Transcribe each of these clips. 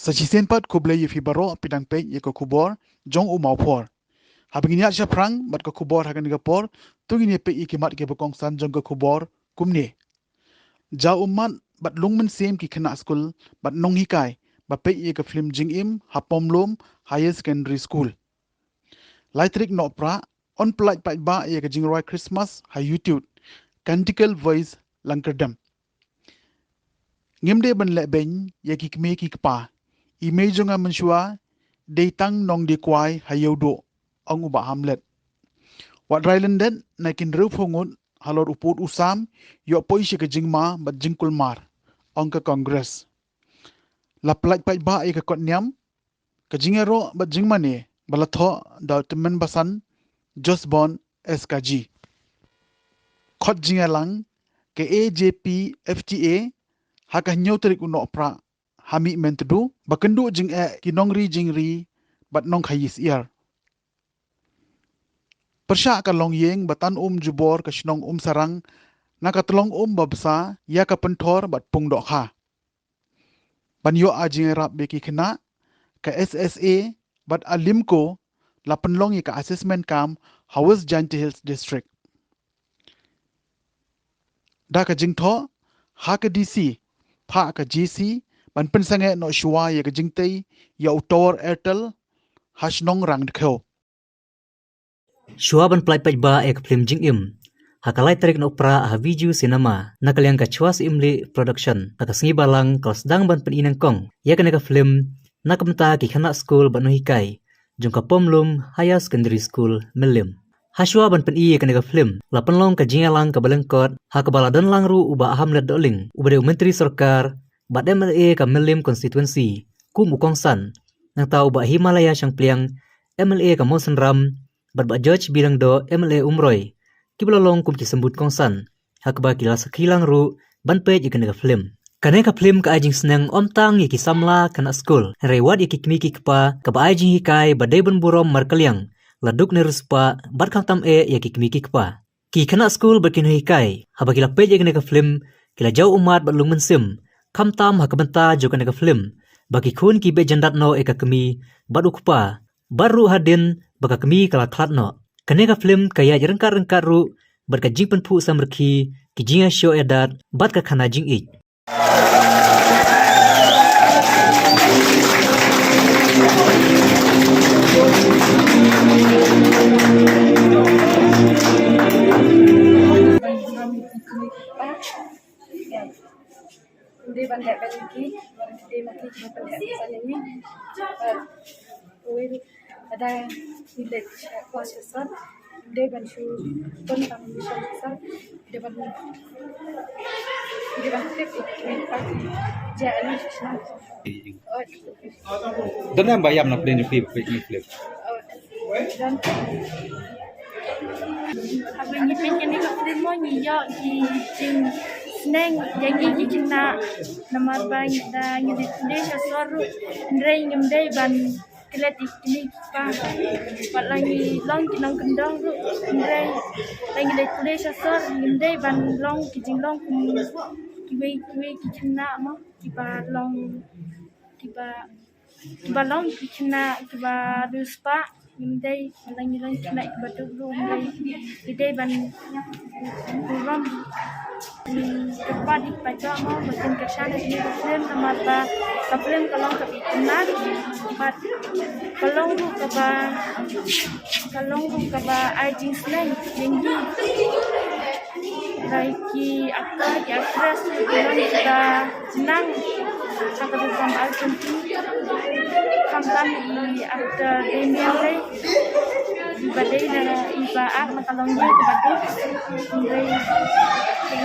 Sajisen pat kuble ye fibaro pidang pe ye ko kubor jong u mau por. Habing niat sya prang bat ko kubor hagan gapor tungin ye pe ikimat ke bokong san jong ko kubor kumne. Ja umman bat lungmen sem ki khana school bat nong hikai ba pe ye ka film jing im hapom lom higher secondary school. Laitrik no pra on plait pat ba ye ka jing roi Christmas ha YouTube canticle voice langkerdam. Ngimde ban le ben ye ki kme ki kpa imejunga menshua deitang nong di kwai hayodo ang uba hamlet wat railandet naikin ru phongun halor uput usam yo poisi ke jingma bat jingkul mar ang ka congress la plaj pai ba e ka kot nyam ka jingero bat jingma ne balatho da temen basan josbon skg khot jingalang ke AJP FTA haka nyotrik uno pra hami mentudu bakendu jing kinongri jingri bat nong khayis iar persya ka long yeng batan jubor ka shnong sarang nakatlong babsa ya ka penthor bat pung do kha banyo ajing rap beki khna ka SSA bat alimko la penlong ka assessment kam Hawas Janti Hills district da ka jingtho ha ka DC pha ka GC ban pensange no shwa ya ka jingtei ya utor Airtel hashnong rang dkheu Shua ban plai pai ba ek film jing im. Hakalai tarik no pra ha video cinema nakaliang ka chuas imli production nakasingi balang kal sedang ban pen inang kong ya ka film nakamta ki khana school ban hikai jungka pomlum higher secondary school milim. Hashua ban pen iye ka film la penlong ka jingalang ka balengkot ha ka baladan langru uba hamlet doling ubade menteri sarkar bat MLA ka milim constituency kum ukongsan nang tau ba Himalaya sang pliang MLA ka Mosen Ram bat George bilang do MLA Umroy kibalolong kum kisembut kongsan hakba kila sakilang ru ban pe jika film kaneka film ka ajing senang omtang yaki samla kana school rewat yaki kmiki kpa ka ba ajing hikai badai ban burom markaliang laduk ne ruspa bat kang e yaki kmiki kpa ki kana school bakin hikai haba kila pe jika film kila jau umat bat lungmen sim kamtam hakabanta joka neka film baki kun ki be jandat no eka kemi bat ukpa baru hadin baka kami kala klat no kaneka film kaya rengkar ru berka jing penpu samrki ki jinga show edat bat ka khana jing ik Dia bandar bagi, dia mati bandar sana ni. Ada village kuasa besar, dia bantu tentang mission besar, dia bantu iklim parti, jalan sana. Dan yang bayam nak beli film. Dan apa ni pengen ni film mo ni yo di jing neng yang ini kena nama bang dan ini Indonesia suara ndrei ngimdei ban kelet ini pa lagi long kinong kendong ru ndrei lagi de Indonesia suara ngimdei ban long kijing long kiwe kena mo kiba long kena kiba ruspa ngimdei lagi kena kiba tu ngimdei ban ram cepat dibaca mau bikin kesana ini film sama film kalau kebikinan kalau keba ajing selain tinggi baiki akres kalau kita senang akan bersama Argentina kampan di after Daniel badai na ibaak matalongnya kepada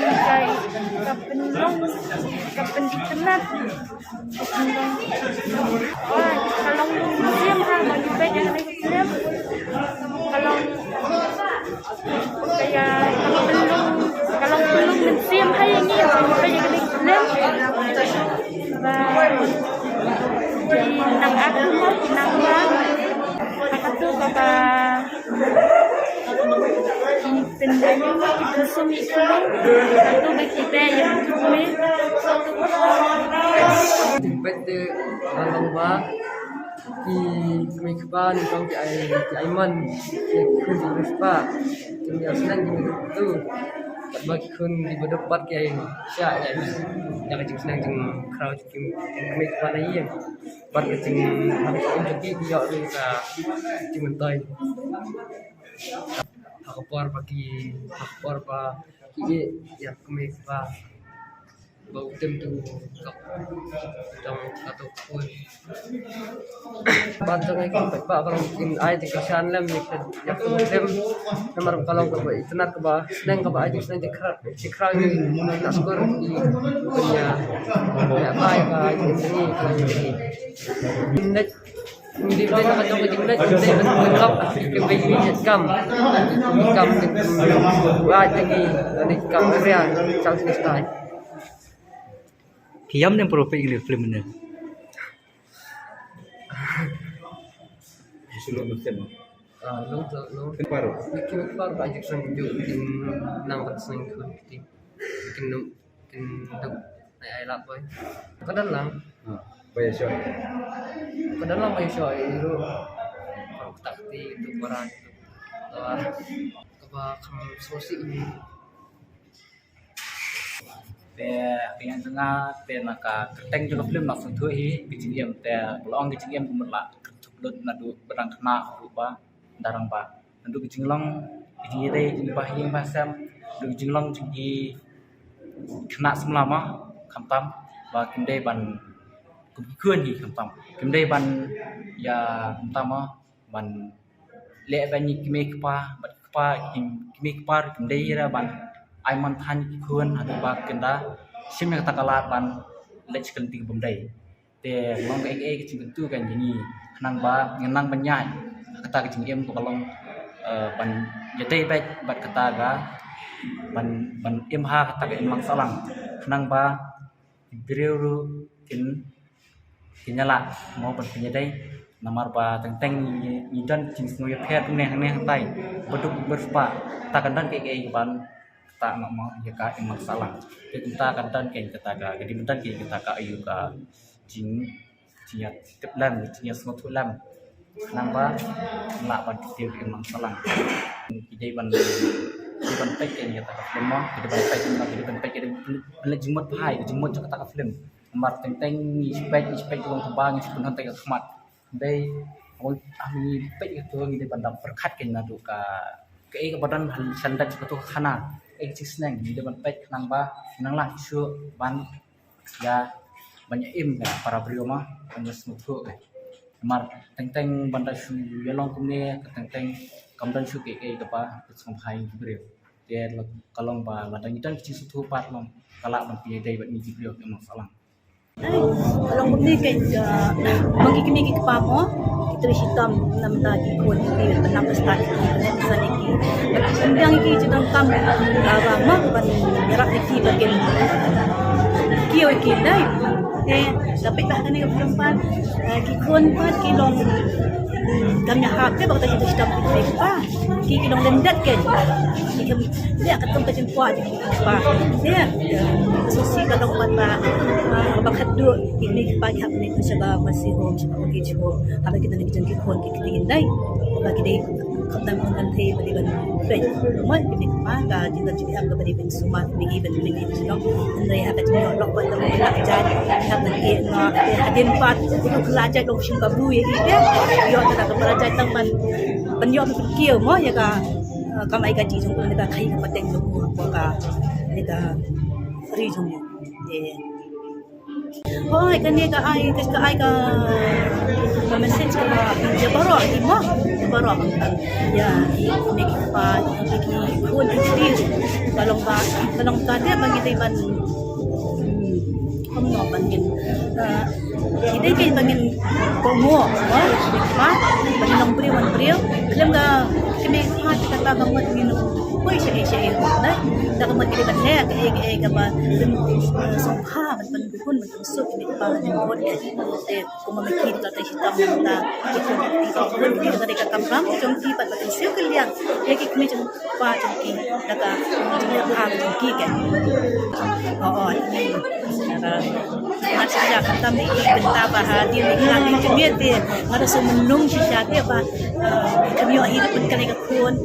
kay kapen dikenat kalong museum ha magibay yang museum kalong kaya kalong museum hay yang ini magibay yang museum ba nang aku mo nang ba akatu kapa pendanyo kita sumi kalau satu bagi yang kami satu Tempat de dalam ba di kemikaban kau di Aiman di kun di Vespa tinggal senang di itu bagi kun di berdebat kayak ya yang kecil senang jeng crowd jeng kemikaban aja buat kecil harus jadi dia bisa jeng mentai hakapar pa ini ya kemikaban bau tentu trong satu pun bantang itu pak kalau mungkin air di kasihan lem ya lem nomor kalau ke internet ke bawah senang ke bawah aja senang dikerang ini nak skor di punya ya baik ini net di mana kata orang Inggeris kita menganggap kebencian kam buat lagi kam area South Style Kiam dan profil ini film ini. Sulung Muslim. Long Baru. bikin baru aja sang bikin nang senang bikin ay lap boy kadang lang Bayar syok. may show itu takti itu para itu kaba kang sosi ini yang tengah naka keteng juga film nak sentuh kecil em pelong kecil em kemerlak ketulut nadu berang kena rupa darang ba nadu kecil long kecil kecil bahing pasam nadu kecil long kecil kena semlama kampam ba kimdai ban kubikuan hi kampam kimdai ban ya utama ban le banyi kimekpa bat kpa kimekpa kimdai ra ban Aiman than kuan ada bak kenda sim yang takalat ban lech kenting bumdai te long ke kecing tu kan ini nang ba ngenang banyai kata kecing em ko kalong ban jete bet bat kata ga ban em ha kata ke emang salang nang ba biriu kin kinyala mau ban penyedai namar ba teng ni dan jing snoy pet ne tai beduk berspa takandan ke ban tak mau ya emang salah kita akan dan kain kita ga jadi mendan kain kita ka ayu ka jing cia teplam cia semut lam namba nak ban kita emang salah jadi ban pek kain kita ka film mo jadi ban pek jadi ban jumut pai jumut kita ka film nomor teng ni spek long tebang si pun hantai ka khmat dai ami pek itu ni ban dam perkat kain nadu ka ke badan sandat betu khana existing di depan pet nang lah isu ban ya banyak ya para beliau banyak semua mar teng bandar su yalong kumne teng kamdan su ke apa sampai beliau dia kalong ba ladang itan kecil sutu pat long kalak ban pi dai ban ni beliau memang salah kalau kumne ke bagi kami ke pamo kita hitam nam tadi kon di tanam start net sana ki undang ki judang kam agama ban yarak ki bagian kiyo ki dai dapat bah kani ke perempuan ki kon pat ki long gamnya hak ke bakal kita hitam ki long lendat ke dia akan tempat jemput dia sosial kalau pat bakal dua ini pagi hab ni sebab masih home sebab pergi jauh habis kita nak jangkit kon kita indai bagi dia khatam kon thei bagi ban pen mai kita maka kita jadi am bagi ben semua bagi ben bagi no andai habis ni lok buat dalam nak jadi habis ni hadin pat untuk belajar dong sing kabu ya dia yo tak belajar tentang penyok berkir mo ya ka kamai gaji jong ko ka khai ka pateng lo ko ka nika ri jong ye Hoy kani ka ay ka message ka ya baro di mo baro ya make pa iki kun experience kalong ka dia bagi taiban no bangin hindi kay bangin komo pa bangin long priwan priyo alam ka kami hat kata kamu minum koi saya dah dah kamu kiri balik ke apa song ha man pun masuk ni pa ni buat kuma mikir kata hitam na ikut di dari kata kam jom ki pat pat siu kalian ki kami jom pa jom ki daga ha jom ki kan ni masih kata ni benta bahagia ni kami jemiat dia harus menung sisa dia apa kami hidup pun kali kun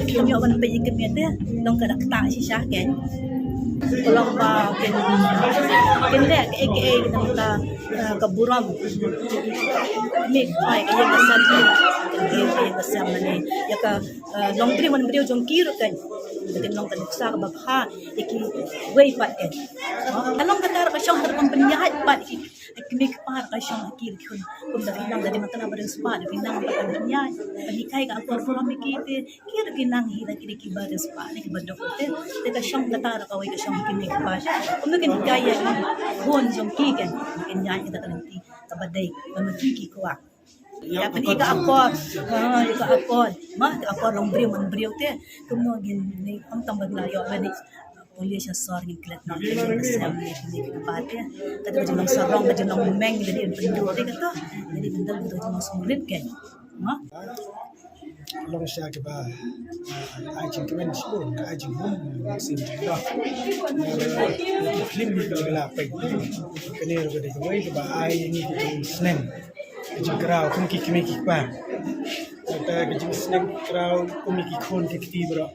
kami akan pergi kami dia dong kada tak sisa kan kalau ken dek kita keburam ni ai kaya besar dia besar mana ya ka long tri man brio jong kir kan dengan long kan sa ka babha iki way pat kan along ka ka syong ter penyahat pat kini kepar ka syong kir kun da pinang dari mata bareng spa da pinang pa penyahat panikai ka akor forum mikite kir kinang hila kiri ki bareng spa ni badok te ka syong ka ka way ka syong kini kepar mungkin kaya bon jong ki kan mungkin nyai kita kan nanti kabadai mamaki kuat ya pagi ka akor mah akor long brio te kemudian ni pantang baglayo bani polis ya sor ni klet na kesam ni kapate kada jong sarong kada jong meng jadi pendu te kata jadi benda betul jong sulit kan mah long sha ke ba ai jing kemen sipun ai jing hum sim dah film ni la pai kene ro de wai ke ba ai ni ke sneng jing krau kum ki kimi ki pa ta ke jing sneng krau kum ki khon ke ti bro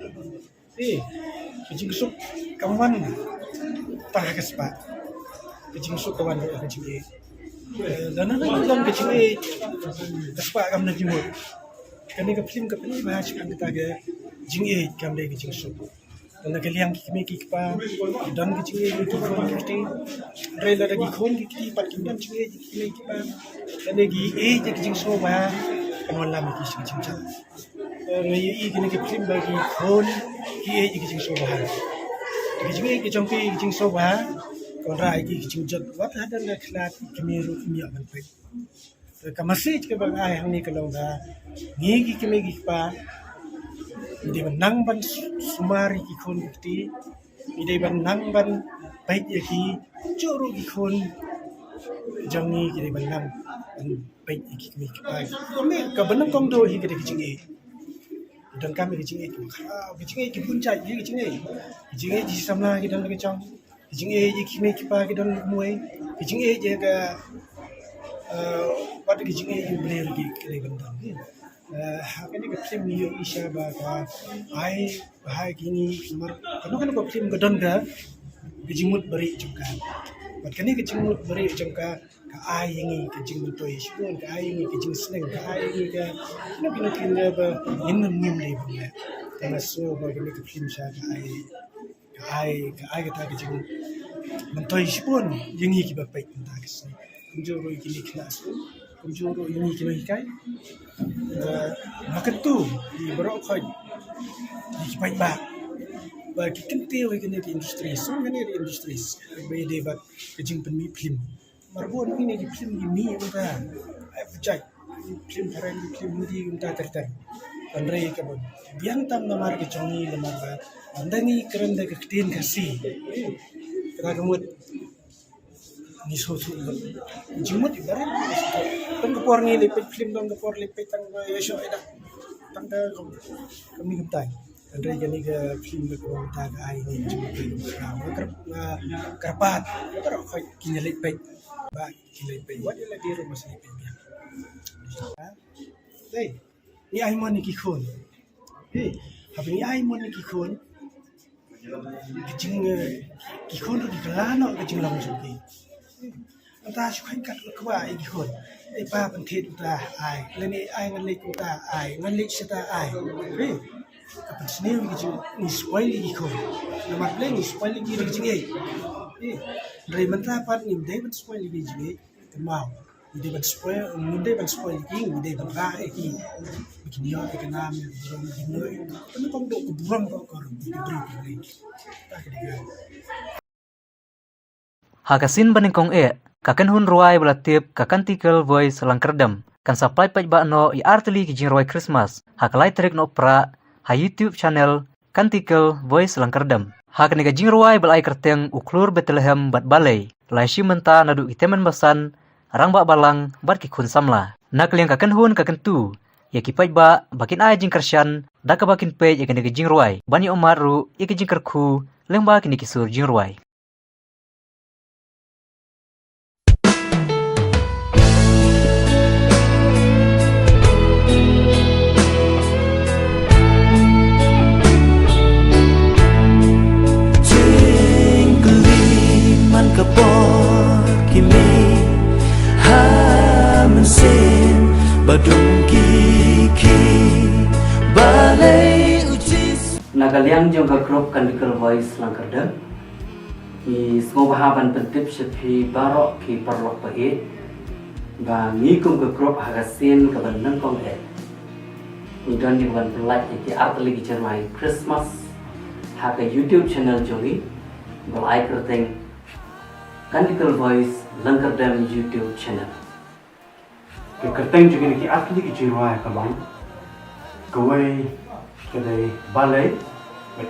jing sup kawan ta ke spa jing sup kawan ke jing dan ana long ke jing spa kam na jing kami ke film ke ni bahas kan kita ke jing kam le ke jing sup dan ke liang kimi ki pa dan ke jing ke khon ke re la gi khon ki pat ki dan jing ki pa dan gi ke jing so ba kan wala mi ki jing cha re i ke film ba gi khon ki ke jing so ba ke jing ke jong ki jing so ba kon ra ki jing jat wat hadan na khlat kimi ru kimi aban pe ka masih ke bang ai hang ni kalau da ngi ki kimi ki pa di benang ban sumari ki khon ti di benang ban baik ya ki joro ki khon jangi ki di benang baik ki kimi ki pa me ka benang kong do hi ki ki jingi dan kami ki jingi ki puncak ki jingi di samla ki dan ki chong jingi ki kimi ki pa ki dan muai ki jingi je ka pada kijing ini beli lagi kali benda ni. Kini film ni isya baga, ai kini mar. Kalau film gedon dah, kijingmut beri juga. Pada kini kijingmut beri juga. Ka ai ini kijing tu ispun, ka ai ini kijing seneng, ka ai ini ka. Kena ba inam ni benda. Termasuk baga ni film saya ka ai kita kijing mentoi ispun, yang ini kita baik entah kesini. Kunjuru ini kelas, kunjuru ini kena ikai. Maka tu di berokoi, di baik bak. Bagi kentil kena di industri, semua kena di industri. Bagi debat kejing penmi film. Marbon ini di film ini kita, percaya film keren di film ini kita terter. Andai kabut, biang tam namar kecongi lemar bat. Andai ni keren dah ketin kasih. Kita kemud. Ni sosu jimut ibarat tang kepor ni lepet film tang kepor lepet tang yesho ida tang da kami gemtai andai gani ke film ke ta ga ai ni jimut kerpat terus khoi kini lepet ba kini lepet wat la di rumah lepet dia dei ni ai mon ni ki khon habi ni ai mon ni ki khon kijing ki khon di kelano kijing lang suki ta suka kat kwa ai khon ai pa pan the ta ai le ni ai ngan le ta ai ngan le ta ai apa sini gitu ni spoil lagi khon nomor le ni spoil lagi jinge dari mentah pat ni dai ban spoil lagi jinge mau ni ban spoil ni dai ban spoil lagi ni dai ban ra ki bikin dia ke nam ni ni kong do buram ko ni beri tak kira Hakasin baning kong kakan hun ruai belatip kakan tikel voice lang kerdam kan supply page ba no I artili ki jing roi Christmas hakalai terik no pra ha YouTube channel Kantikel Voice Langkardam hak nega jing roi balai kerteng uklur Bethlehem bat balai lai shi menta nadu itemen basan rang ba balang bat ki khun samla nak liang kaken hun kaken tu ya ki page ba bakin ai jing kershan da ka bakin page ya nega jing roi bani omaru ya ki jing kerku leng ba kini kisur jing roi kapor kimi hamensin badung kiki balai ucis nagaliang jong ka crop Kantikel Voice Langkardam I semua bahaban pentip sepi barok ki perlok pahit ba ngikum ka crop hagasin ka bandang kong Udon di ban pelat ki artli ki cermai Christmas haka YouTube channel jongi balai kerteng Kantikel Voice Langkardam YouTube channel. Kerteng juga ni asli ki jirwai kabang. Kawai kedai balai,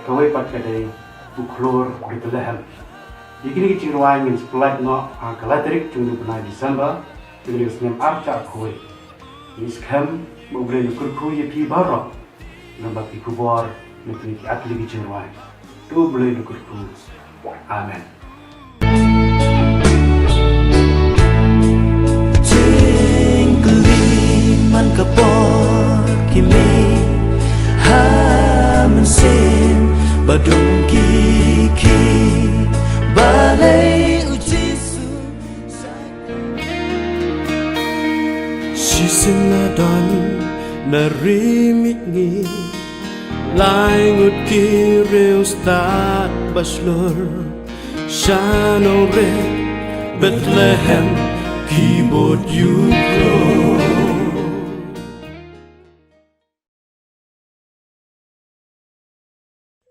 kawai pat kedai uklor Bethlehem. Ikini ki jirwai ngin splat no kalaterik juni bulan Desember, juni senem arca kawai. Iskem mobil kurku ye pi barok. Nampak ki kubor ni ki asli ki jirwai. Tu boleh kurku. Amen. man kapor kimi hamensin badung kiki balai ujisu sisinadon narimikngi laingut kireu stad baslor shanore Bethlehem keyboard you grow.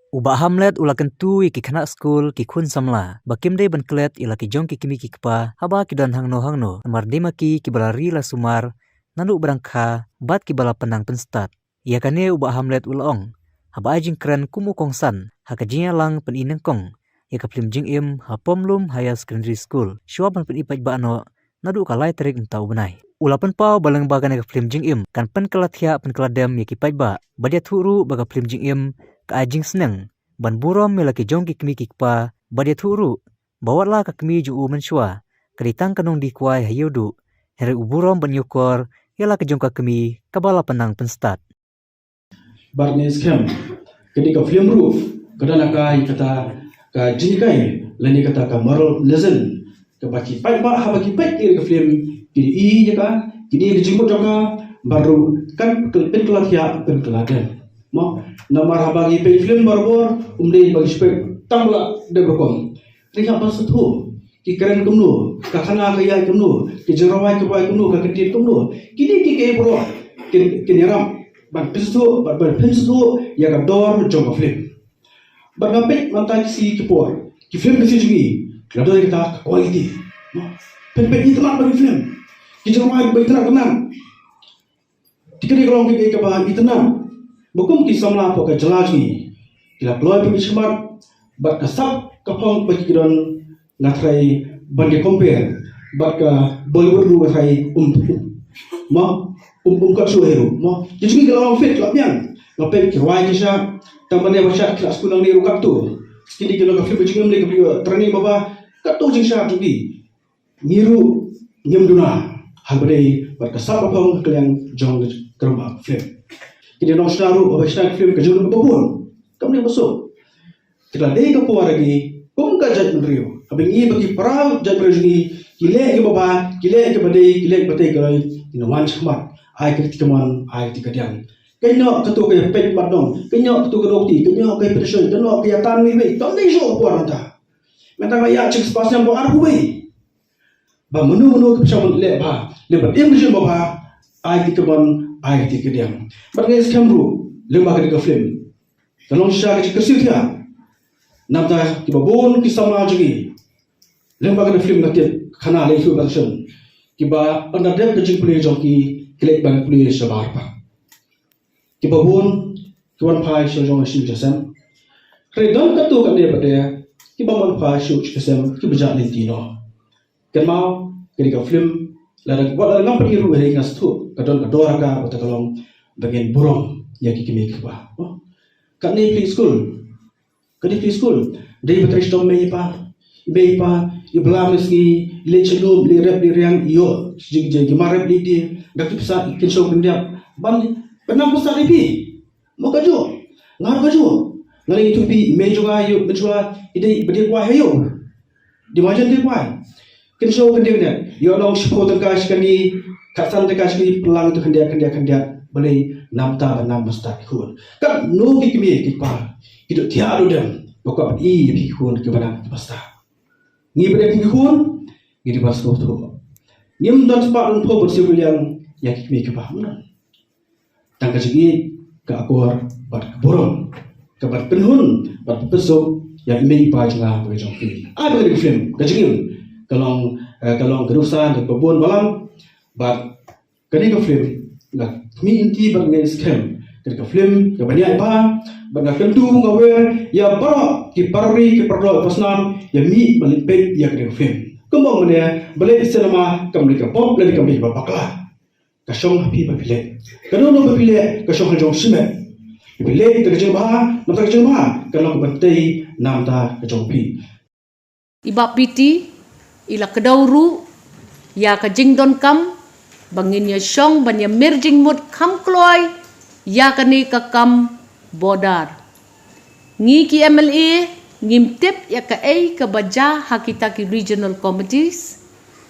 Ubah hamlet ula kentu ki kena school ki khun samla bakim dei ban klet ila ki jong ki kimi ki kpa haba ki dan hangno namar dema ki balari la sumar nanu berangkha bat ki bala penang penstat ia kane ubah hamlet ulaong haba jing kren kumu kongsan hakajinya lang pen ineng kong ia kaplim jing im hapomlum higher secondary school shua ban pen ipaj bano nadu kalai terik entau benai ulapan pau balang bagan ka film jing im kan pen kalathia pen kaladem ya ki paj ba badia thuru baga film jing im ka ajing seneng ban burom melaki jong ki kmi kikpa badia thuru bawatla ka kmi ju menshua kaditang kanong di kwai hayudu here uburom ban yukor yala ka jong ka kmi kabala penang penstat barnes kem kini ka film ru kadana ka kata ka jinikai lani kata ka moral lesson ka baki pai ba ha baki pai ka film kini I jaka kini di jingko jaka baru kan pen kelathia pen keladen mo namar habagi pe film barbor umde bagi spek tambla de berkom ringa pasuthu ki keren kumnu ka khana ka yai kumnu ki jerawai ka bai kumnu ka ketit kumnu kini ki ke bro kini ram ban pisu ban pisu ya ka dor jong film ban ngapet mantai si ki por ki film ki sigi klado kita quality mo pen itu lah bagi film ki jerawai bai tenang dikini kalau ki ka baitenang bukum ki samla po ka jalagi kila gloy pe smart bat ka sap ka phong pe kidon ngatrai bande compare bat ka bollywood ru khai ma ka suheru ma jiji kila fit la pian la pe ki wai kisha tambane basha kila skulang ni ru kap tu kini kila ka flip jingam le ka training baba ka tu jing sha tu bi niru nyamduna habare bat ka sap ka phong kalian jong kerma flip kini nong senaru abisna film kejun babun kami masuk kita dei ka po lagi kum ka jaj menrio abingi bagi parau jaj menrio kile ke baba kile ke badai kile ke batai kai inawan smat ai ke tikaman ai tikadian kenyo ketu ke pet badong kenyo ketu ke dokti kenyo ke petation kenyo ke tan mi be tom dei so po anta meta ba ya chik spasiam bo ar hubai ba menu ke pisham le ba le ba em ke baba ai tikaman ai tikadian Barangkali sekamru lembaga di film. Kalau saya kerja dia, nampak kita bon kita sama lagi. Lembaga di film nanti kanal itu version. Kita anda dia kerja boleh joki kelek ban puli shabar pa ki babun ki wan phai sho jong shi jasam kre don ka tu ka ne pa de ki ba man phai sho jasam ki baja le ti no kan mau ki ka film la da wa la pali ru he ngas tu ka don ka dora ka ta kalong bagian burong ya ki kimi ba ka ne play school dei betres dom mei pa iblam ski le chelum le rap le riang yo jig jig marap le di dak pisa kin show kendia ban benam pusa le bi mo ka jo ngar ka jo ngali tu bi mei juga yo benjua ide bedi kwa heyo di majan di kwa kin show kendia ne yo long shpo ta ka shkani kasan ta ka shkani pelang tu kendia boleh namta nam mustaq khun ka no ki kimi ki pa kido tiaru dem pokok i bi khun ke bana pasta ni bre ki khun ni di basto tu nim don spa un po bersih yang ya ki kimi ke pa mun tang ka sigi ka akor bat borong ka bat penhun bat pesok ya ime pa janga bo jong pi a be film ka sigi kalong kerusan ke babon malam bat kani ka film la mi inti bat ngai scam ka film ka banyak pa banga kentu ngawe ya baro ki parri ki parlo pasnam ya mi malipet ya ka film kembang mana boleh cinema kami ka pop le kami ba bakla ka shong happy ba pile kanu no ba pile ka shong jong shime pile ka jeng ba nam ta jeng ba ka long ba tei nam ta ka jong pi iba piti ila kedauru ya ka jing don kam bangin ya shong ban ya merjing mut kam kloy ya ka ni ka kam bodar ngi ki MLA ngimtip ya ka ay ka baja hakita ki regional committees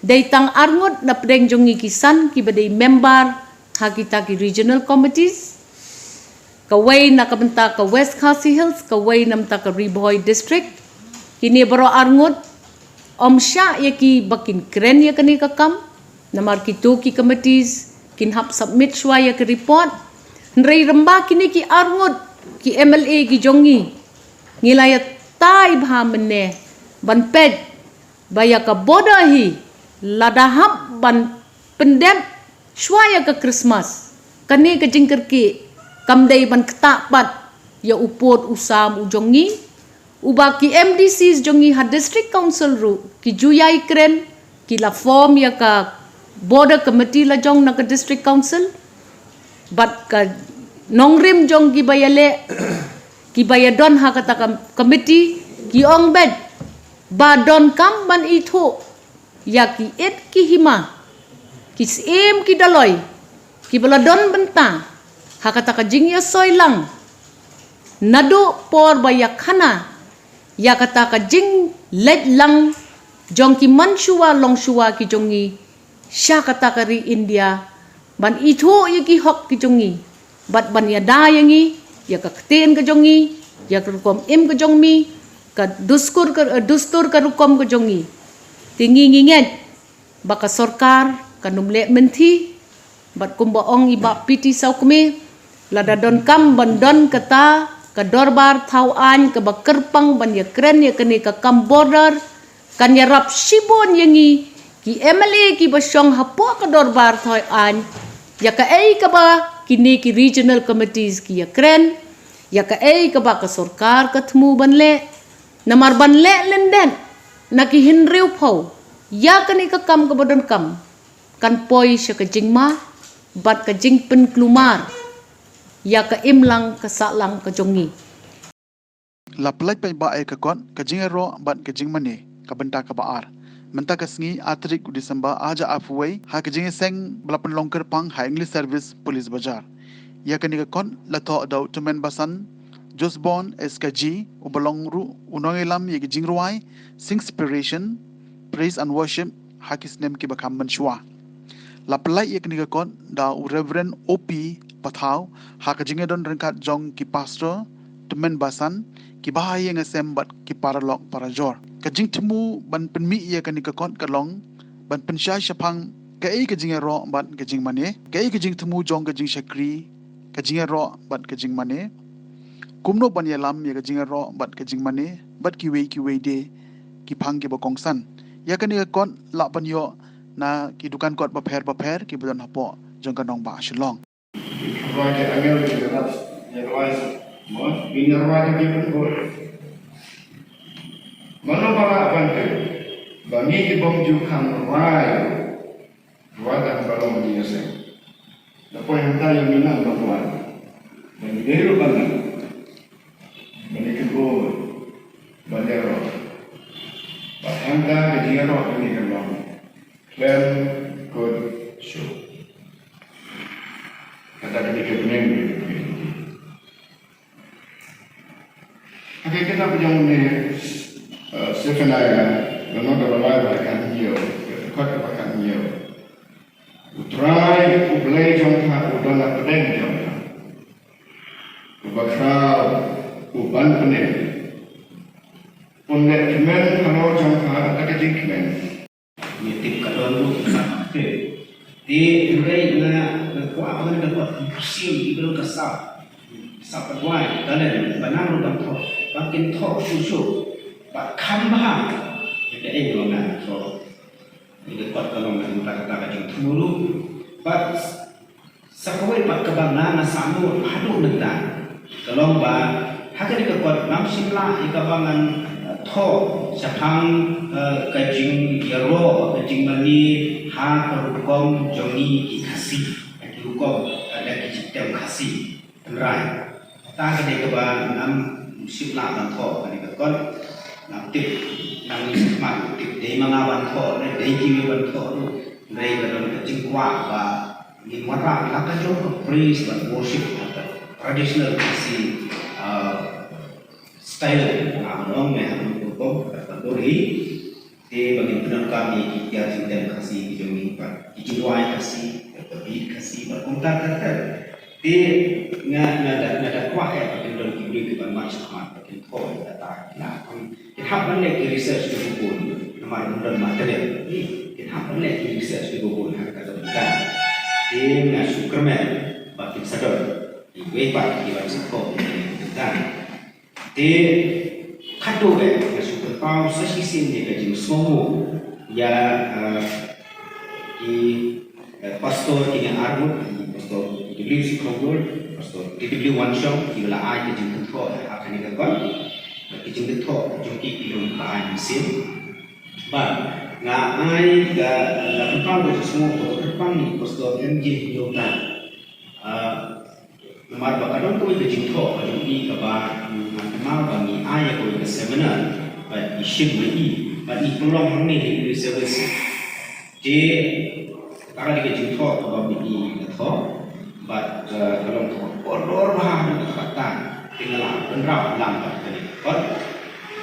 day tang arngot na preng jongi kisan ki baday member hakita ki regional committees kaway na kabenta ka West Khasi Hills kaway namta ka Riboy district kini baro arngot omsya ya ki bakin kren ya kani ka kam namar ki tu ki committees kin hap submit shwa ya ki report nrei ramba kini ki arngot ki MLA ki jongi ngilayat tai bhamne ban ped baya ka bodahi ladahap ban pendem shwaya ka Christmas kani ka jingker ki kamdai ban ketapat ya upot usam ujongi ubaki MDCs jongi ha district council ru ki juyai kren ki la form ya ka border committee la jong na ka district council bat ka nongrim jong ki bayale ki bayadon ha kata committee ki ong bed ba don kam ban itu ya ki et ki hima ki sim ki daloy ki baladon benta ha kata ka jing ya soilang nadu por bayak khana ya kata ka jing let lang jong ki manshua long shua ki jongi sha kata ka ri India ban itu ya ki hok ki jongi bat ban ya da yangi ya ka kten ka jongi ya ka kom im ka jongmi ka dustur ka rukom ka jongi tingi nginget baka sorkar ka numle menti bat kumba ong iba piti sau kumi lada don kam ban don kata ka dorbar thau an ka bakerpang ban ya kren ya kani ka kam border kan ya rap shibon yangi ki MLA ki basyong hapo ka dorbar thau an ya ka ai ka ba kini ki regional committees ki ya kren ya ka ay ka ba ka sorkar ka tmu banle namar banle lenden na ki hinriu pau ya ka ni ka kam ka badon kam kan poi sya ka jingma bat ka jing pen klumar ya ka imlang ka salang ka jongi la plai pai ba ai ka kon ka jingero bat ka jingmane ka benta ka baar menta ka sngi atrik December aja afway ha ka jinge seng blapan longker pang ha English service police bazar ya ka ni ka kon la tho daw tumen basan Josbon SKG ubalong ru unongelam ye jingruai singspiration praise and worship hakis nem ki bakam manshwa la plai ye ka ni ka kon da Reverend OP Pathau ha ka jinge don rengkat jong ki pastor tumen basan ki bahaya ngasem bat ki paralok parajor ka jing temu ban penmi ye ka ni ka kon ka long ban pensha shapang ka ei ka jing ro bat ka jing mane ka ei ka jing temu jong ka jing shakri ka jing ro bat ka jing mane kumno ban ye lam ye ka jing ro bat ka jing mane bat ki wei de ki phang ki bokong san ya ka ni ka kon la pan yo na ki dukan kot ba pher ki budon hapo jong kanong ba shilong Raja angel juga yang lain, mau binar raja binar gol. Mana para bantu, bangi di bom jukang rai, raja balong dia se. Lepas yang tadi minang tuan, bangi deru bangan, bangi kebun, bandero, bahanda kejian roh ini kerlang, plan good show. Kata ketika pening, okay, kita punya ni sebenarnya, memang berlalu akan hiu, kuat akan hiu. Utrai, ublay jangka, udon nak pening jangka. Ubakau, uban pening. Unek kemen kalau jangka ada kemen. Nitip kadon lu sama ke. Di urai na kuat apa nak buat musim di belum kesal. Sampai buat dan banang lu tho, makin tho susu. Pak kambah. Jadi belum nak so. Ini kuat kalau nak kata kata dulu. Pak sakoi pak kebangna samu hadu nendan. Kalau ba hake di kuat namsim lah ikabangan tho sapang kajing yaro kajing mani ha perukom joni ikasi perukom ada kiciptem kasi rai ta kade keba nam sipla ban tho kade kon nam tip nam ni sma tip dei mangawan tho ne dei kiwi ban tho rai kadon kajing kwa ba ni mara la ka jong praise ban worship traditional kasi style orang yang hukum kategori di bagi benar kami kita cinta kasih dijungi pak dijuai kasih lebih kasih berkontak kata di ngada kuat ya bagi dalam hidup kita macam mana bagi kau kata nah kita boleh research di buku nama dan material kita boleh research di buku harga terbuka di Superman bagi sadar di website di website kau dan di kado ya super power sesisin di kajing semua ya di pastor kini arbut pastor di beli sikogol pastor di beli one shop di bela ai kajing kontrol akan dikatakan kajing kontrol joki ilmu ai mesin bah ngai ga lakukan itu semua depan ni pastor MJ Yodan nomor bakadon tu kajing kontrol joki kaba mau bagi ayah kau ke seminar, bagi ship lagi, bagi pelong ni di service. Jadi kalau kita jumpa kalau bagi itu, bagi pelong tu, kolor bahan kata, tinggal penrau lambat tadi. Kon,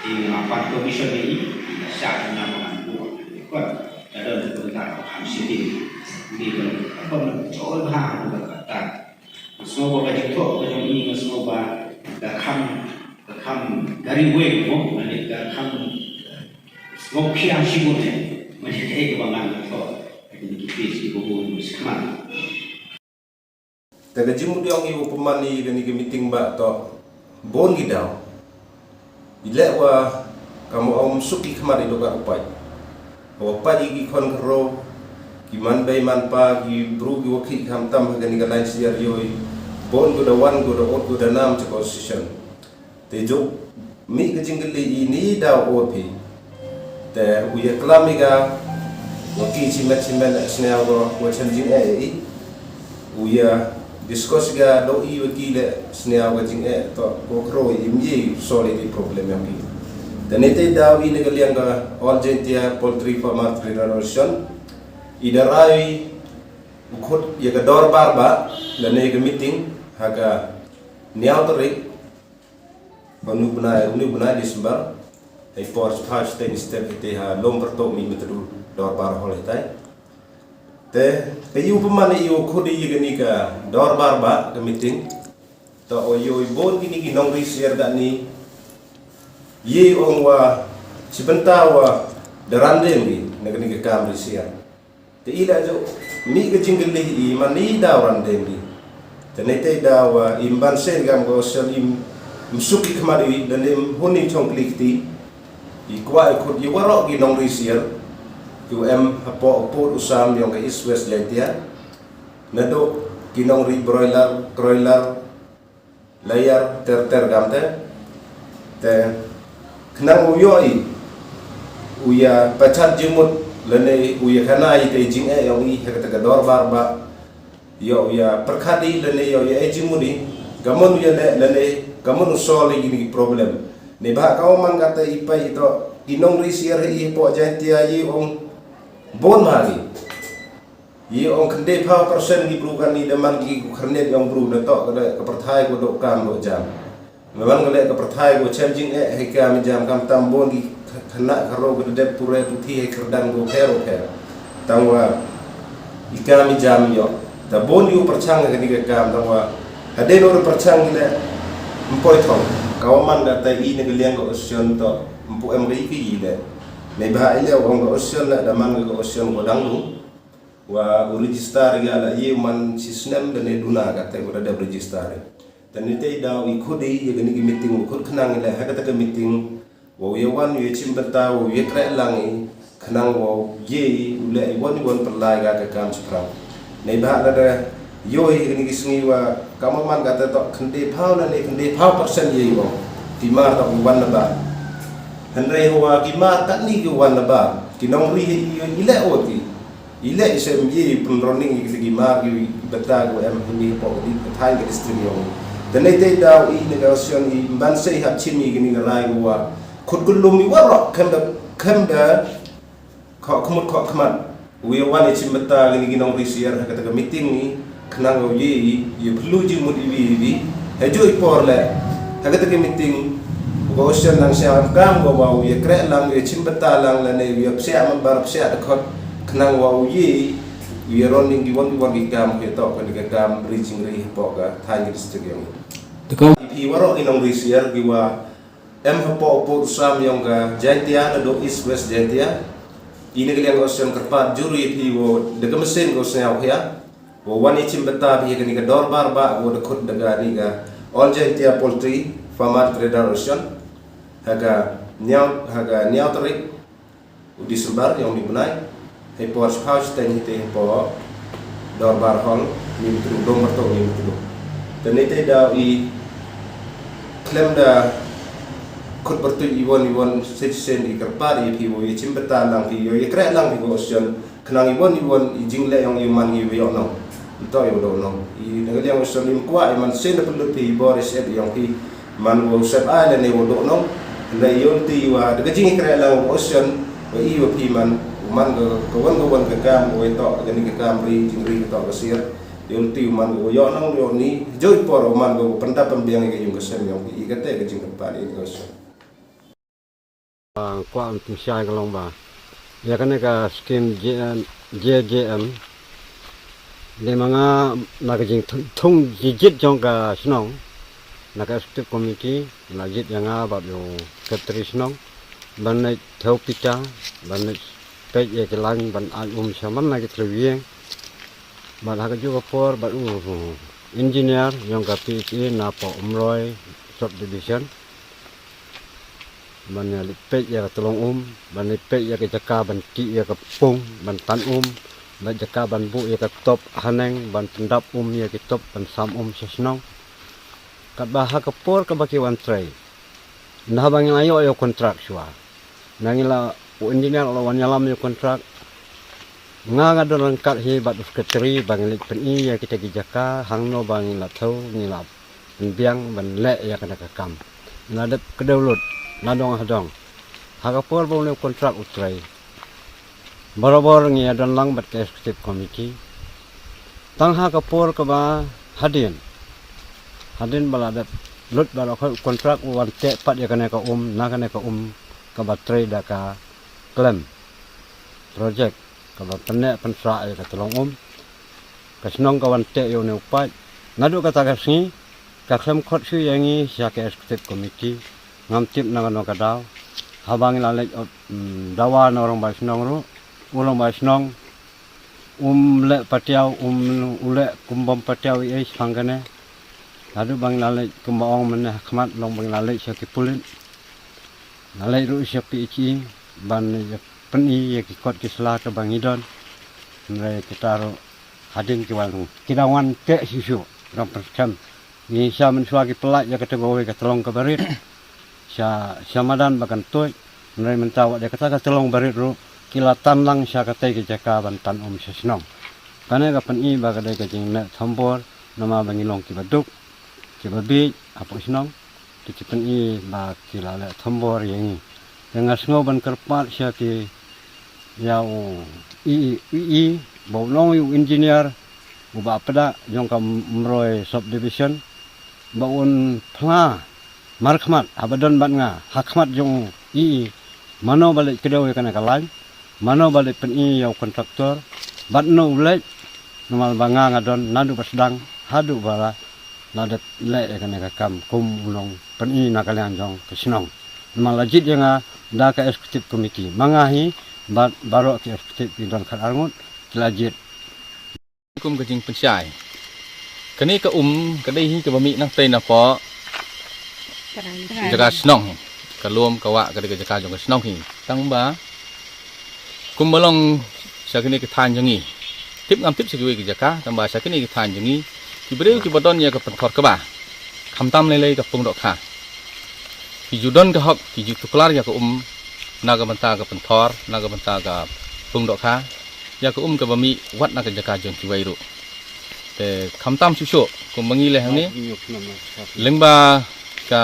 di apa commission ni, syarat nama buat. Kon, ada perintah hamsin di apa menjual bahan kata. Semua bagi jumpa, bagi ini semua dah kam dari web mo mereka kam ngopian sibuknya mereka itu bangan itu jadi kita sih buku sekarang. Tapi jimu dia orang ibu pemani dan ini meeting mbak to bon gidau. Bila wa kamu om suki kemari doka upai. Upai gigi kon kero giman bay man pa gi bru gi wakil kam tam gani galai siar yoi bon goda wan goda ot goda nam to position. Tejo mi kejinggeli ini dah opi. Te uya kelamiga wakil cimet senel go wacan jing uya diskus ga doi wakil senel go jing to go kro imye solid problem yang ini. Dan itu dah ini kalian ga all gentia poultry farmer federation idarai ukut ya ga dor barba dan ne ga meeting haga niau terik Unu benar Desember, hai pors pas ten step kita ha lom bertok mi betul dor bar hol itai. Te iu pemane iu kodi gini ka dor bar ba ke meeting. To oyo ibon gini ginong risier dan ni. Ye ong wa sebentar wa derandem ni negani ke kam risier. Te ila jo mi ke jinggeli i mani da randem ni. Te nete da wa imban sen gam go selim Musuki kemari dan huni chong klikti, ikwa ikut iwarok ginong risier, QM hapo uput usam yang ke East West Jaitia, nado kinong ri broiler layar ter gamte te knang uyoi uya pacat jemut lene uya kana ite jing yang i kata gador barba yo uya perkhadi lene yo ya jimudi gamon uya lene gamon usol gini problem ne bah kau man kata ipai itu kinong ri siar i po jantia yi bon mari ye ong kende pa persen di perukan ni deman ki kernet yang bru datok kada keperthai ko dok kam do jam memang kada keperthai ko changing heka jam kam tambon ki kena karo ko de pure puthi he kerdan go pero tangwa ikam jam yo ta bon yu perchang ke ni kam tangwa hade no perchang ni mpoi thong kawaman data i ne geliang ko osion to mpu emri ki ile ne ba ile ong ko osion la daman ko osion ko danglu wa register ga la ye man sisnem dan eduna kata ko ada register dan ite daw ikudi ye gani meeting ko khnang la ha kata meeting wo ye wan ye chimbata wo ye kra lang khnang wo ye ule won perlai ga ka kam sprang nei ba da yo ye gani kisngi wa kamaman kata to khande phau na ne khande phau persen ye wo timar ta wan na ba hanre wa kimar kat ni ko wan na ba kinong ri ile oti ile SMG penroning iki gimar gi betag em ini po di thai ke studio dan ite daw i negosyon i banse hap chimi gini rai wa khut kulum i waro khamda kho khmat we wan chim beta gini ginong risier kata meeting ni khnang ye plu ji mudi bi hejo por le kata meeting go ocean nang siam kam go wa ye kre lang ye chim beta lang la ne ye sia man bar sia de khot nang wau ye running di won gi kam ke to kan ga kam bridging ri po ga thai ni studio to ko pi waro inong risier gi wa em po sam yong ga jantia do east west jantia ini ga yang ocean kerpat juri pi wo de mesin go snau ya wo wani chim beta bi ga ni ga dor bar ba wo de khut daga ni ga all jantia poultry farmer trader ocean haga nyau terik di sebar yang dibenai he por house ten hite po dorbar hall ni tu dom berto ni tu dan ite da i klem da khut bertu iwon citizen di kerpa di piwo i cimbeta lang pi yo i kre lang di ocean knang iwon i jingle yang iman i yo no to yo do no i ngal yang ocean im kwa i man sen da perlu pi boris eb yang pi man wo sep island ni wo do no na yon ti wa de jing kre lang ocean wa i wo pi man man kawan ke kam go to gani ke kam ri jingri to kasir yon ti man go yo nang yo ni joy por man go penta pembiang ke yung kesem yo i kate ke jing pa ni go so kwa tu sha ga long ba ya kan ka scheme JJM le manga na ke jing thung jit jong ka snong na ka step committee na jit yang ba yo katri snong ban nei thau pita ban nei pej ye kelang ban saman lagi terwieng ban ha juga por ban engineer yang ka PhD na po umroy subdivision ban ya pej ya tolong ban pej ya ke jaka ban ki ya ke pung ban tan ban jaka ban bu ya ke top haneng ban pendap ya ke top ban sam sesnong kat bah ke por ke baki wan tray nah bang ayo kontrak swa nangila engineer lawan nyalam yo kontrak nga do rangkat hi bat sekretari bang lik peni ya kita gijaka hangno bang la thau ni la biang ban le ya kana kam na de kedaulut nadong hadong hagapor bo le kontrak utrai borobar ngi adon lang bat ke executive committee tang hagapor ka ba hadin bala de lut bala kontrak wan te pat ya kana ka na kana ka ka batrai da ka klaim project kalau penek pensra ka tolong kasnong kawan te yo ne upat nadu kata kasni ka klaim khot su yangi sia ke executive committee ngam tip na no kadau habang la lek dawa na orang basnong ru ulong basnong le patiau ule kumbom patiau i sangane nadu bang la lek kumbaong meneh khmat long bang la lek sia ki pulin la lek ru sia pi chi ban peni ya ki kot ki sela ke bangidon mere kita ro hading kiwang kidawan ke susu ram percam ni sya mensua ki pelak ya kategori ka telong ka barit sya syamadan bakan toy nai mentawa dia kata ka telong barit ru kilatan lang sya katai ki jaka bantan sesnong kana ka pen i ba ka dai ka jing na thambor nama bangilong ki baduk ki babi apa senong ki pen i ba kilala thambor yang dengan ngoban kerpat sya ki yau i bau long yu engineer uba pada jong kam mroi subdivision baun pla markhmat abadan ban nga hakmat jong i mano balik kedau kana kalan mano balik pen i yau kontraktor bat no lek normal banga ngadon nadu pasdang hadu bala nadat le kana kakam kum ulong pen i nakalian jong kesinong normal lajit yang da ka executive committee mangahi baru ke executive don khat arngut lajit kum ke jing pensai kani ka kadai hi ka bami nang tei na po jaga snong ka lom ka wa ka de jaga jong ka snong hi tang ba kum malong sa kani ka than jangi tip ngam tip segui ka jaga tang ba sa kani ka than jangi ki breu ki bodon ya ka penthor ka ba kham tam le ka pung dok kha ki judon ka hok ki ju tuklar ya ka naga banta ka penthor naga banta ka pung dok kha ya ka ka bami wat na ka jaka jong ki wairu te khamtam susu ko mangi le hang ni lengba ka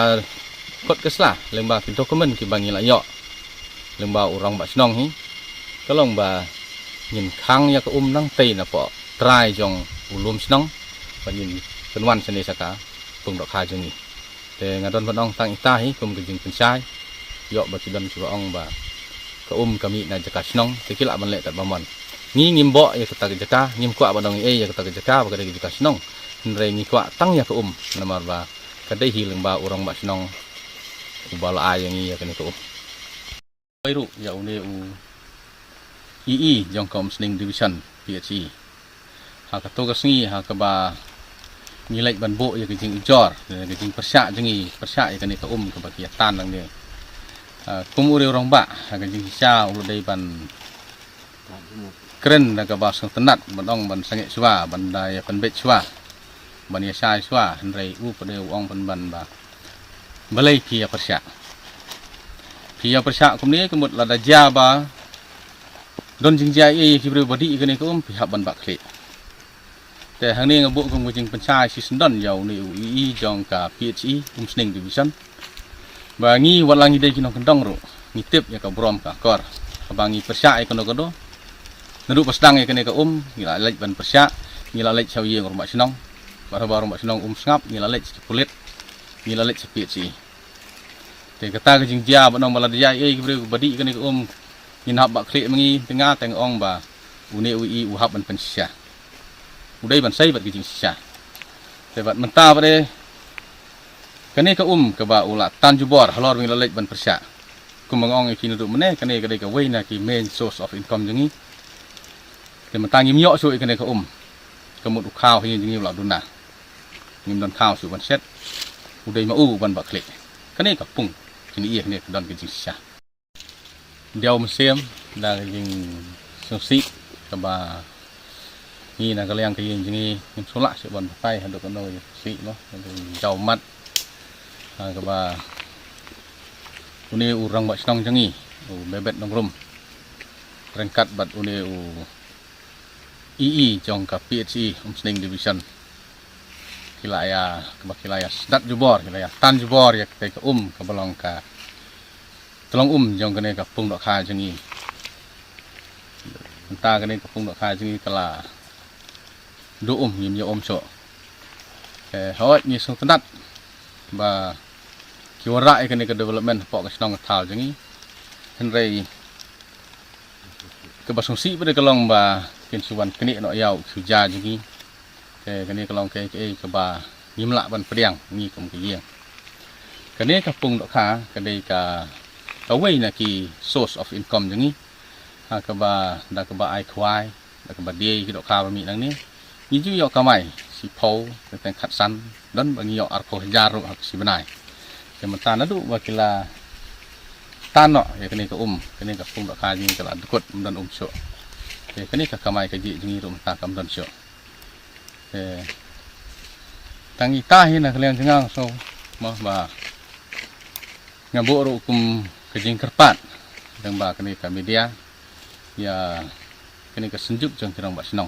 kot kesla lengba ki dokumen ki bangi la yo lengba urang ba snong hi kalong ba nyin khang ya ka nang tei na po trai jong ulum snong ba nyin penwan sene saka pung dok kha jong ni te ngadon panong tang ita hi kum ke jing pensai yo ba tidon su ong ba ka kami na jaka snong te kila ban le kat bamon ngi ngimbo ya kata jaka ngim kwa badong ya kata jaka ba kada jaka snong nrei ngi kwa tang ya ka namar ba kadai hilang ba urang ba snong ubala ay yang ya kani ka bairu ya une ii jong kom sling division PHE ha ka to ka sngi ha ka ba ngilai ban bo ya ka jing ijor ka jing persya jingi persya ya kani ka ka ba ki tan nang ni kum ure urang ba ha ka jing sya ulu dai ban keren ka ba sang tenat ban ban sange swa ban dai pan bet swa ban ya sai swa nrei pada ong pan ban ba balai kia persya kum ni kemut lada ja ba don jing jai ki bre body kani ko pihak ban ba kle te hang ni ngabu kum jing pensai si sendon yau ni ui jong ka PHE sning division ba ngi walangi dai kinong kendong ro ngi tip ya ka brom ka kor abangi persya kono kono nadu pasdang ya kene ka ngila lek ban persya ngila lek chaw yeng rumah sinong baru rumah sinong sngap ngila lek kulit ngila lek PHE te kata ke jing dia banong bala dia ki bre badi kene ka ngin hab ba kle mengi tengah teng ong ba une ui hab ban pensya udai ban sai bat ki jing sya te bat menta ba de kene ka ka ba ula tan jubor halor ngila lek ban persya kumangong ki nadu mene kene ka de ka we na ki main source of income jingi te mentangi miok su kene ka kemut ukau hi jingi ula duna ngim don kau su ban set udai ma ban ba kle kene ka pung kini iya kene don ki jing sya diau museum da jing sosi ka ba ni na ka liang ka yin jingi ngim sola se ban pai hadu kan no si no jau mat ka ba une urang ba snong jangi bebet nong rum rengkat bat une ii jong ka PHE sning division kilaya kilaya sdat jubor kilaya tan jubor ya ka ka balong ka tolong jong kene ka pung dok kha jangi entah kene ka pung dok kha jangi kala do yim yo so hoi ni sung tenat ba kiwara kene ka development pok ka snong thal jangi henrei ke basung si pada kalong ba kin suwan kene no yau suja jangi kene kalong ke ba ngimla ban priang ngi kum ke yeng kene ka pung dok kha kene ka away na ki source of income jangi ha ka ba da ka ba ai khwai da ka ba die ki dok kha ba mi nang ni ni ju yo ka mai si phau teng khat san don ba ngi yo ar ko jaru ha si banai ke mata na du ba kila tan no ya kene ka kene ka pung dok kha jangi kala dukut dan so ke kene ka kamai ka ji jangi rum ta kam don so tangi tahi nak kalian cengang so mah ba ngabuk hukum kejing kerpat dan ba kini ka media ya kini ka senjuk jang kirang ba senong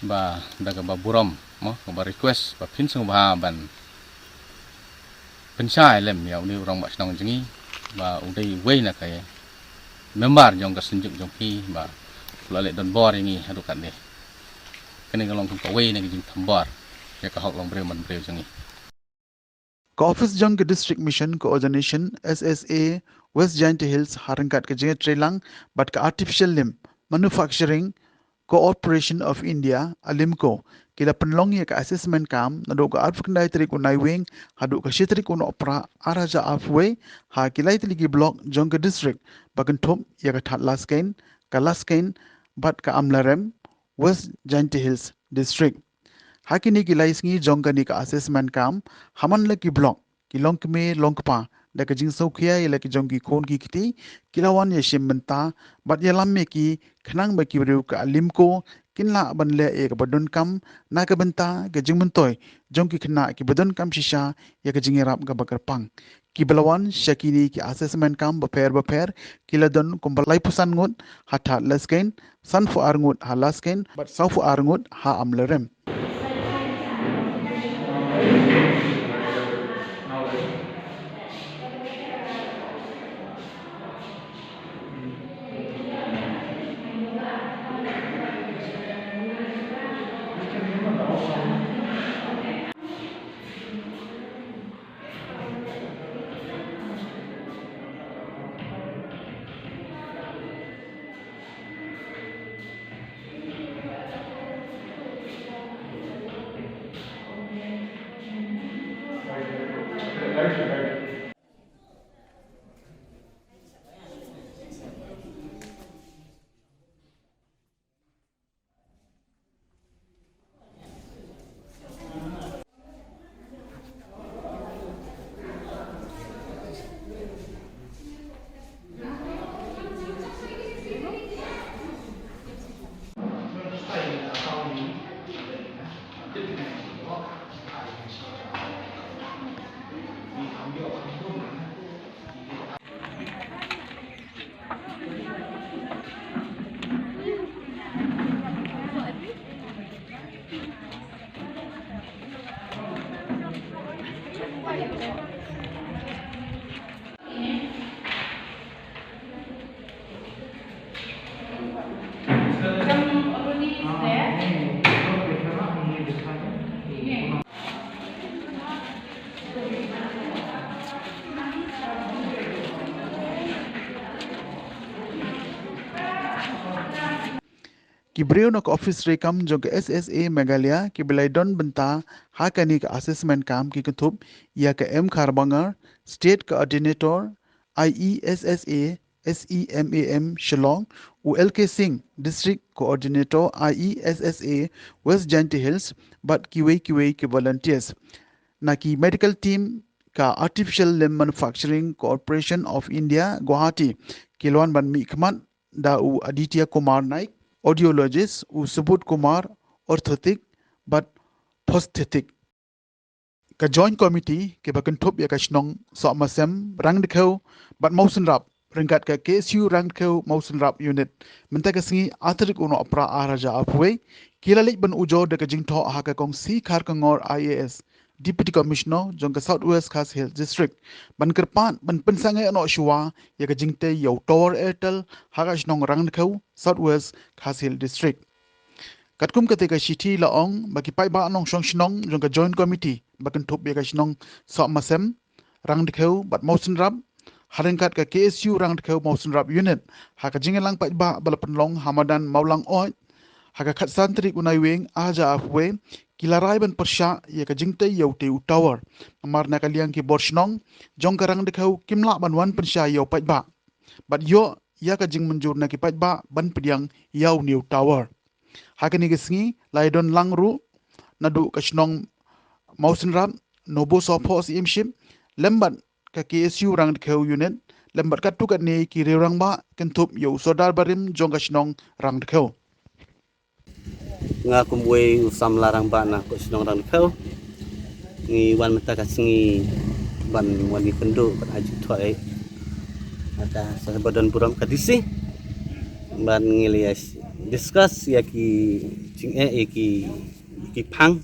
ba daga ba buram mah ba request ba pinsung ba ban pensai lem ya uni orang ba senong jengi ba udai wei nak kaya member jong ka senjuk jong pi ba lale don bor ini hadu kan deh kini kalong kum ka wei nak jing tambor ya ka hok long breu man breu jengi Office Jang District Mission Coordination SSA West Giant Hills harangkat ke jengat trelang bat ke Artificial Limb Manufacturing Corporation of India Alimco kila penlong ya ke assessment kam nado ke advokandai trik unai wing hadu ke syitrik un opera araja afway ha kilai tiligi block Jang District bagan top ya ke that lasken bat ke Amlarem West Giant Hills District hakini kilai sngi jongka ni ka assessment kam haman laki block kilong kme longkpa da ka jing saukhia ila ki jongki khon ki kiti kilawan ye shim benta bat ya lamme ki khnang ba ki bru ka alimko kinla banle e ka badon kam na ka benta ka jing mentoy jongki khna ki badon kam shisha ya ka jing rap ka bakar pang ki belawan shakini ki assessment kam ba pher kila don kumbalai pusan ngut hatha lasken san fu arngut ha lasken bat sau fu arngut ha amlerem ki breu nok office rekam jog SSA Meghalaya ki belai don benta hakani ka assessment kam ki kutup ya ka M Kharbangar state coordinator IESSA SEMAM Shillong u LK Singh district coordinator IESSA West Giant Hills but kiwe ki volunteers na ki medical team ka Artificial Limb Manufacturing Corporation of India Guwahati kilwan ban mi khmat da u Aditya Kumar Naik audiologist u Subodh Kumar orthotic but prosthetic ka joint committee ke bakan thop ya ka snong so masem rang dekhau but mausun rap rengkat ka KSU rang dekhau mausun rap unit menta ka singi atrik uno opera araja apwe kilalik ban ujo de ka jingtho ha ka kong si khar ka ngor IAS Deputy Commissioner jong ka Southwest Khas Hills District ban kerpan ban pensangai no shua ya ka jingte yo Tower Airtel ha ka snong rang dekhau Southwest Khas Hills District katkum kate ka shiti laong baki pai ba nong shong shnong jong ka joint committee bakan thop ya ka shnong so masem rang dekhau bat mausun rap harengkat ka KSU rang dekhau mausun rap unit ha ka jingelang pai ba balapan long hamadan maulang oi ha ka khat santri unai weng aja afwe kilarai ban persha ya ka jingte yo te tower amar na kaliang ki borshnong jong ka rang dekhau kimla ban wan persha yo pai ba bat yo ya ka jing menjur na ki pai ba ban pediang yau new tower hakani gesngi laidon langru nadu ka shnong mausun rap nobo sopo imship lembat ka KSU rang dekhau unit lembat katu kat ni ki rang ba kentup yo sodar barim jong ka shnong rang dekhau nga kumwe usam larang ba na ko sinong rang khau ngi wan mata ka singi ban wani kendo ban aju thoi ada sahabadan buram kadisi ban ngilias discuss ya ki ching ki phang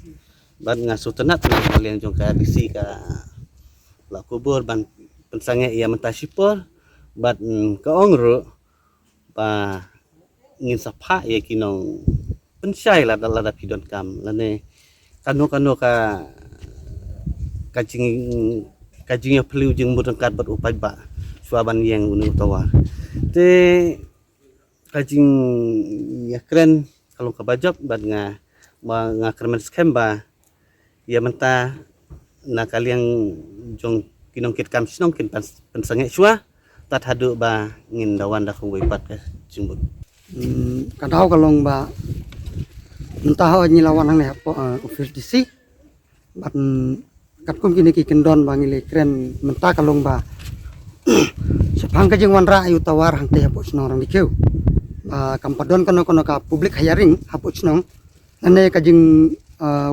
ban ngasu tenat kalian jong ka disi ka la kubur ban pensange ia mata sipor ban ka ongro ba ngin sapa ya kinong pensai la da pidon kam lane kanu ka kajing peliu jeng mudengkat berupai ba suaban yang unu tawar te kajing ya keren kalau kabajok bat nga kermen skemba ya menta na kalian jong kinong kit kam sinong kin pensange sua tat hadu ba ngin dawan da kong wipat ka jimbut kadau kalong ba entah nyilawan ang nepo office disi bat katkum kini ki kendon bangile keren menta kalong ba sepang kajing wanra ayu tawar hante hapo sinong dikeu kampadon kono ka public hiring hapo sinong ane kajing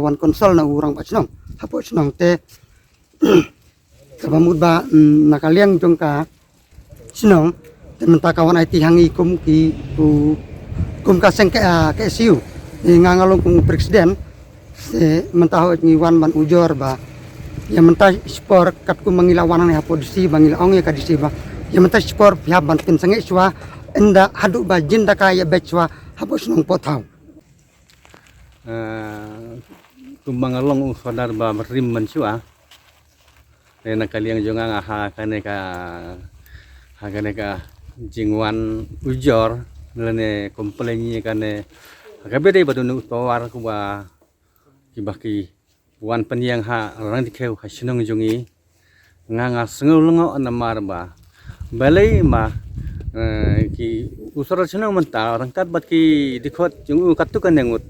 wan konsol na urang pa sinong hapo sinong te kabamud ba nakaliang jong ka sinong te menta kawan IT hangi kum ka sengke ke siu ngangalong kung presiden se mentaho ni wan ban ujor ba ya mentah spor kat ku mangilawanan ya podisi bangila ong ya kadisi ba ya mentah spor pihak ban pensange swa enda hadu ba jinda kaya becwa habos nong potau kumangalong sadar ba rim mansua rena kaliang jonga ha kaneka jingwan ujor lene komplainnya kane agabede badunu tawar ku ba kibaki wan penyang ha orang dikeu ha sinong jungi nga sengulungo anamar ba balai ma ki usara sinong menta orang kat bat ki dikot jungu katukan nengut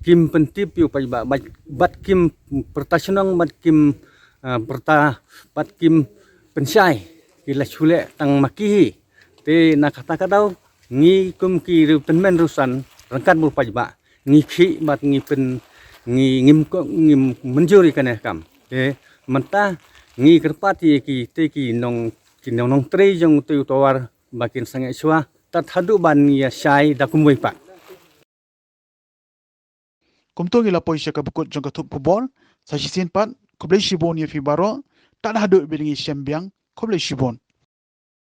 kim pentip yu pa ba bat kim pertasionong bat kim bat kim pensai kila chule tang maki te nakata kadau ngi kum ki penmen rusan rangkat bu pajba ngi khi bat ngi pen ngim menjuri kane kam te menta ngi kerpati ki nong tre jong tu tawar bakin sange swa tat hadu ban ya syai da kumoi pa kumtong ila poisya ka bukut jong ka tup bol sa sisin pat koble shibon ye fi baro tan hadu bilingi syambiang koble shibon